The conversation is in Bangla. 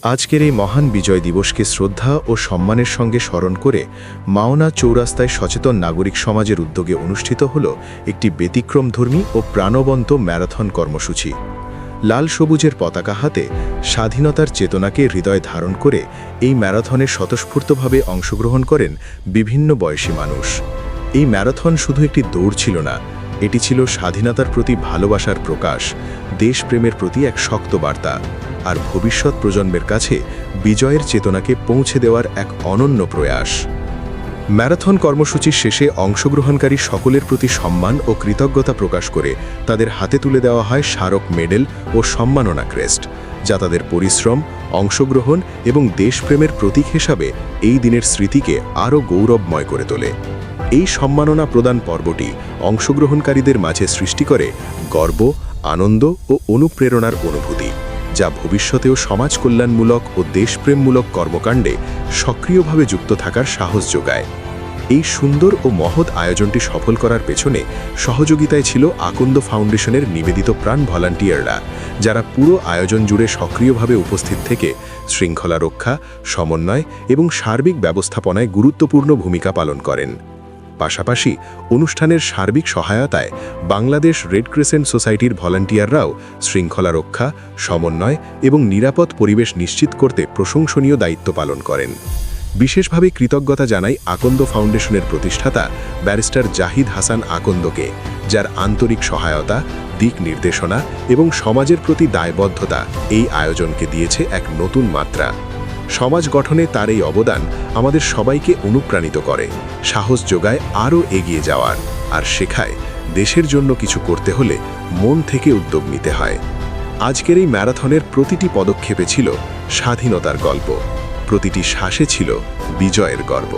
আজকের এই মহান বিজয় দিবসকে শ্রদ্ধা ও সম্মানের সঙ্গে স্মরণ করে মাওনা চৌরাস্তায় সচেতন নাগরিক সমাজের উদ্যোগে অনুষ্ঠিত হল একটি ব্যতিক্রমধর্মী ও প্রাণবন্ত ম্যারাথন কর্মসূচি। লাল সবুজের পতাকা হাতে স্বাধীনতার চেতনাকে হৃদয়ে ধারণ করে এই ম্যারাথনে স্বতঃস্ফূর্তভাবে অংশগ্রহণ করেন বিভিন্ন বয়সী মানুষ। এই ম্যারাথন শুধু একটি দৌড় ছিল না, এটি ছিল স্বাধীনতার প্রতি ভালোবাসার প্রকাশ, দেশপ্রেমের প্রতি এক শক্ত বার্তা, আর ভবিষ্যৎ প্রজন্মের কাছে বিজয়ের চেতনাকে পৌঁছে দেওয়ার এক অনন্য প্রয়াস। ম্যারাথন কর্মসূচির শেষে অংশগ্রহণকারী সকলের প্রতি সম্মান ও কৃতজ্ঞতা প্রকাশ করে তাদের হাতে তুলে দেওয়া হয় স্মারক মেডেল ও সম্মাননা ক্রেস্ট, যা তাদের পরিশ্রম, অংশগ্রহণ এবং দেশপ্রেমের প্রতীক হিসাবে এই দিনের স্মৃতিকে আরও গৌরবময় করে তোলে। এই সম্মাননা প্রদান পর্বটি অংশগ্রহণকারীদের মাঝে সৃষ্টি করে গর্ব, আনন্দ ও অনুপ্রেরণার অনুভূতি, যা ভবিষ্যতেও সমাজ কল্যাণমূলক ও দেশপ্রেমমূলক কর্মকাণ্ডে সক্রিয়ভাবে যুক্ত থাকার সাহস যোগায়। এই সুন্দর ও মহৎ আয়োজনটি সফল করার পেছনে সহযোগিতায় ছিল আকন্দ ফাউন্ডেশনের নিবেদিত প্রাণ ভলান্টিয়াররা, যারা পুরো আয়োজন জুড়ে সক্রিয়ভাবে উপস্থিত থেকে শৃঙ্খলা রক্ষা, সমন্বয় এবং সার্বিক ব্যবস্থাপনায় গুরুত্বপূর্ণ ভূমিকা পালন করেন। পাশাপাশি অনুষ্ঠানের সার্বিক সহায়তায় বাংলাদেশ রেড ক্রিসেন্ট সোসাইটির ভলান্টিয়াররাও শৃঙ্খলা রক্ষা, সমন্বয় এবং নিরাপদ পরিবেশ নিশ্চিত করতে প্রশংসনীয় দায়িত্ব পালন করেন। বিশেষভাবে কৃতজ্ঞতা জানাই আকন্দ ফাউন্ডেশনের প্রতিষ্ঠাতা ব্যারিস্টার জাহিদ হাসান আকন্দকে, যার আন্তরিক সহায়তা, দিক নির্দেশনা এবং সমাজের প্রতি দায়বদ্ধতা এই আয়োজনকে দিয়েছে এক নতুন মাত্রা। সমাজ গঠনে তার এই অবদান আমাদের সবাইকে অনুপ্রাণিত করে, সাহস যোগায় আরও এগিয়ে যাওয়ার, আর শেখায় দেশের জন্য কিছু করতে হলে মন থেকে উদ্যোগ নিতে হয়। আজকের এই ম্যারাথনের প্রতিটি পদক্ষেপে ছিল স্বাধীনতার গল্প, প্রতিটি শ্বাসে ছিল বিজয়ের গর্ব।